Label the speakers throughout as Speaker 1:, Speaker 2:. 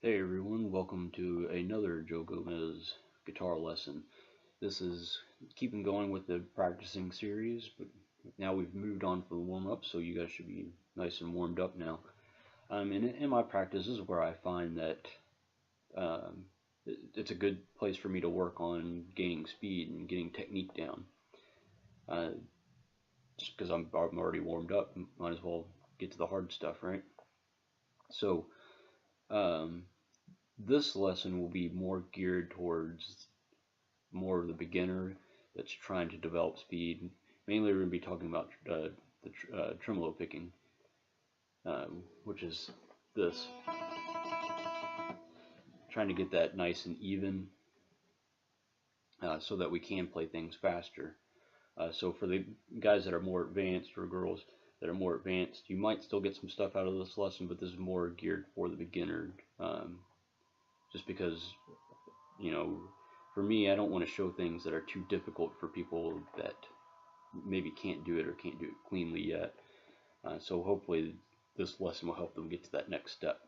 Speaker 1: Hey everyone, welcome to another Joe Gomez guitar lesson. This is keeping going with the practicing series, but now we've moved on from the warm up, so you guys should be nice and warmed up now. And in my practice, this is where I find that it's a good place for me to work on gaining speed and getting technique down. Uh, just because I'm already warmed up, might as well get to the hard stuff, right? So, um, this lesson will be more geared towards more of the beginner that's trying to develop speed. Mainly, we're going to be talking about the tremolo picking, which is this, trying to get that nice and even so that we can play things faster. So for the guys that are more advanced, or girls that are more advanced, you might still get some stuff out of this lesson, but this is more geared for the beginner. Just because, you know, for me, I don't want to show things that are too difficult for people that maybe can't do it or can't do it cleanly yet. So hopefully this lesson will help them get to that next step.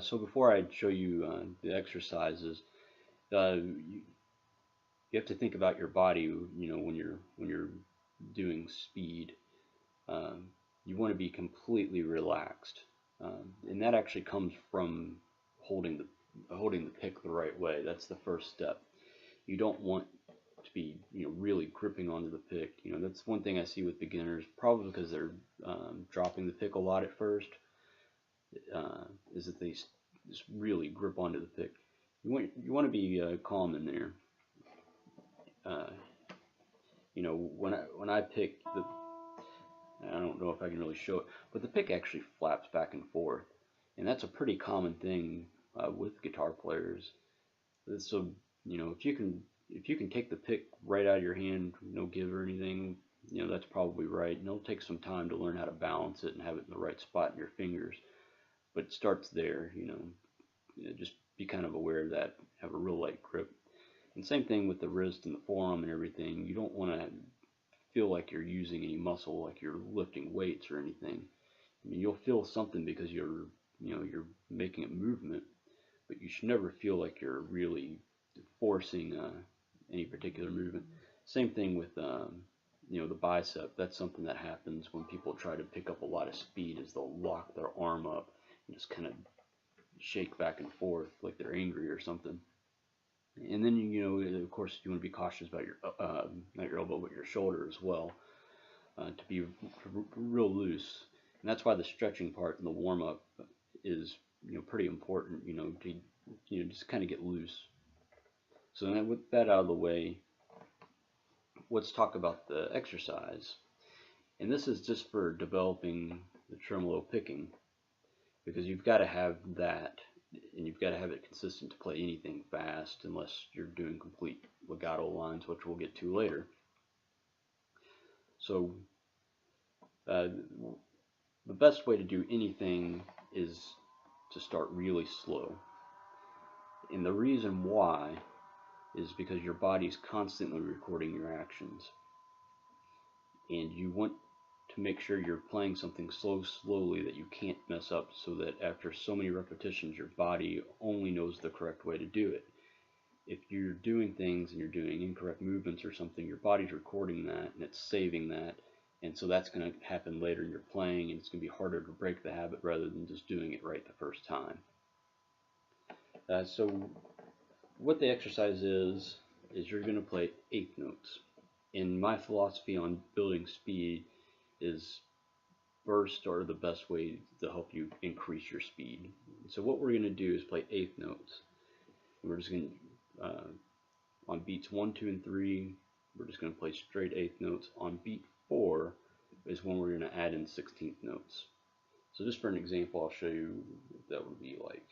Speaker 1: So before I show you the exercises, you have to think about your body. You know, when you're doing speed, um, you want to be completely relaxed, and that actually comes from holding the pick the right way. That's the first step. You don't want to be, really gripping onto the pick. That's one thing I see with beginners, probably because they're dropping the pick a lot at first, is that they just really grip onto the pick. You want to be calm in there. Uh, when I pick the, I don't know if I can really show it, but the pick actually flaps back and forth, and that's a pretty common thing with guitar players. So if you can take the pick right out of your hand, no give or anything, that's probably right. And it'll take some time to learn how to balance it and have it in the right spot in your fingers. But it starts there, just be kind of aware of that. Have a real light grip. And same thing with the wrist and the forearm and everything. You don't want to feel like you're using any muscle, like you're lifting weights or anything. I mean, you'll feel something because you're making a movement, but you should never feel like you're really forcing any particular movement. Same thing with the bicep. That's something that happens when people try to pick up a lot of speed, is they'll lock their arm up and just kind of shake back and forth like they're angry or something. And then of course, you want to be cautious about your not your elbow, but your shoulder as well, to be real loose. And that's why the stretching part in the warm up is pretty important. To just kind of get loose. So then with that out of the way, let's talk about the exercise. And this is just for developing the tremolo picking, because you've got to have that, and you've got to have it consistent to play anything fast, unless you're doing complete legato lines, which we'll get to later. So uh, the best way to do anything is to start really slow. And the reason why is because your body's constantly recording your actions. And you want to make sure you're playing something so slowly that you can't mess up, so that after so many repetitions, your body only knows the correct way to do it. If you're doing things and you're doing incorrect movements or something, your body's recording that and it's saving that. And so that's going to happen later in your playing, and it's going to be harder to break the habit rather than just doing it right the first time. So what the exercise is you're going to play eighth notes. And my philosophy on building speed is bursts are the best way to help you increase your speed. So what we're going to do is play eighth notes. We're just going to, on beats 1, 2, and 3, we're just going to play straight eighth notes. On beat 4 is when we're going to add in 16th notes. So just for an example, I'll show you what that would be like.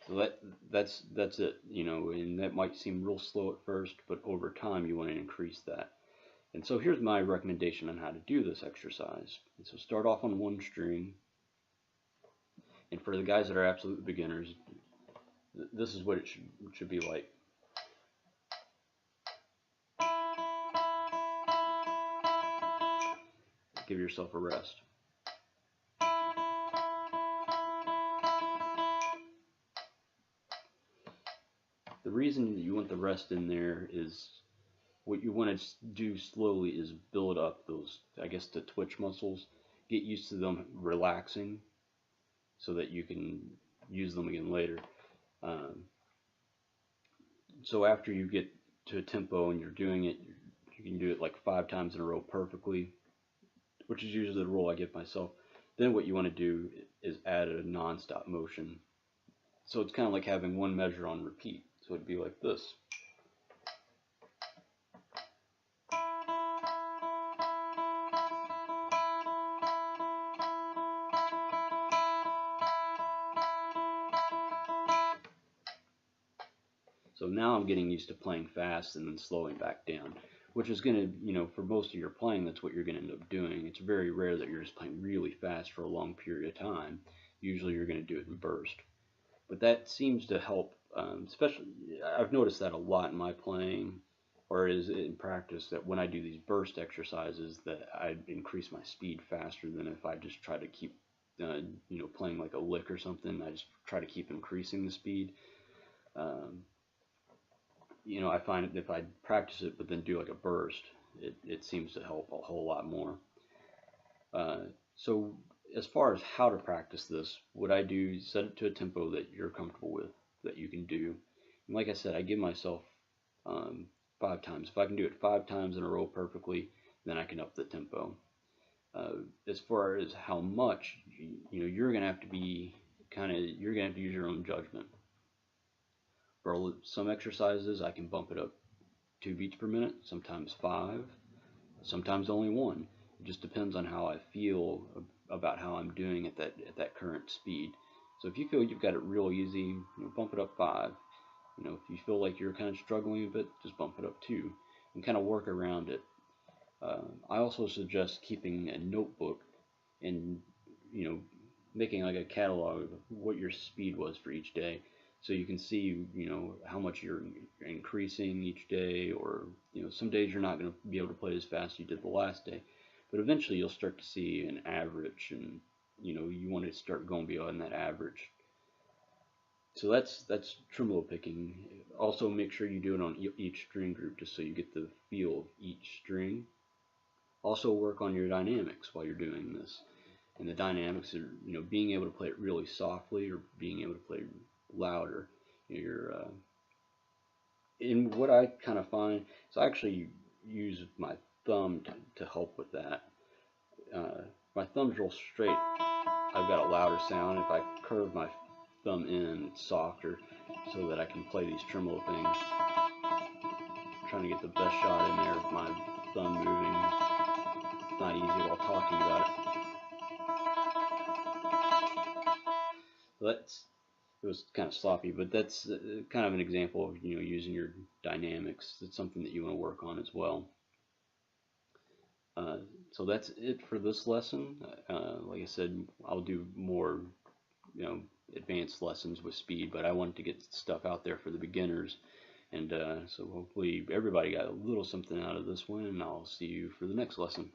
Speaker 1: So that's it, and that might seem real slow at first, but over time you want to increase that. And so here's my recommendation on how to do this exercise. And so start off on one string, and for the guys that are absolute beginners, this is what it should be like. give yourself a rest. The reason you want the rest in there is what you want to do slowly is build up those, I guess, the twitch muscles, get used to them relaxing so that you can use them again later. So after you get to a tempo and you're doing it, you can do it like 5 times in a row perfectly, which is usually the rule I give myself. Then what you want to do is add a non-stop motion. So it's kind of like having one measure on repeat. So it'd be like this. So now I'm getting used to playing fast and then slowing back down, which is going to, for most of your playing, that's what you're going to end up doing. It's very rare that you're just playing really fast for a long period of time. Usually you're going to do it in burst. But that seems to help, especially, I've noticed that a lot in my playing, or is in practice, that when I do these burst exercises, that I increase my speed faster than if I just try to keep, playing like a lick or something. I just try to keep increasing the speed. I find if I practice it but then do like a burst, it seems to help a whole lot more. So as far as how to practice this, what I do is set it to a tempo that you're comfortable with, that you can do. And like I said, I give myself 5 times. If I can do it 5 times in a row perfectly, then I can up the tempo. As far as how much, you're gonna have to be you're gonna have to use your own judgment. For some exercises, I can bump it up 2 beats per minute, sometimes 5, sometimes only 1. It just depends on how I feel about how I'm doing at that current speed. So if you feel you've got it real easy, bump it up 5. If you feel like you're kind of struggling a bit, just bump it up 2 and kind of work around it. I also suggest keeping a notebook and making like a catalog of what your speed was for each day. So you can see, how much you're increasing each day, or, some days you're not going to be able to play as fast as you did the last day. But eventually you'll start to see an average, and, you want to start going beyond that average. So that's tremolo picking. Also make sure you do it on each string group, just so you get the feel of each string. Also work on your dynamics while you're doing this. And the dynamics are, being able to play it really softly or being able to play louder. And what I kind of find is I actually use my thumb to help with that. My thumb's real straight, I've got a louder sound. If I curve my thumb in, it's softer, so that I can play these tremolo things. I'm trying to get the best shot in there with my thumb moving. It's not easy while talking about it. It was kind of sloppy, but that's kind of an example of using your dynamics. It's something that you want to work on as well. So that's it for this lesson. Like I said, I'll do more advanced lessons with speed, but I wanted to get stuff out there for the beginners, and so hopefully everybody got a little something out of this one, and I'll see you for the next lesson.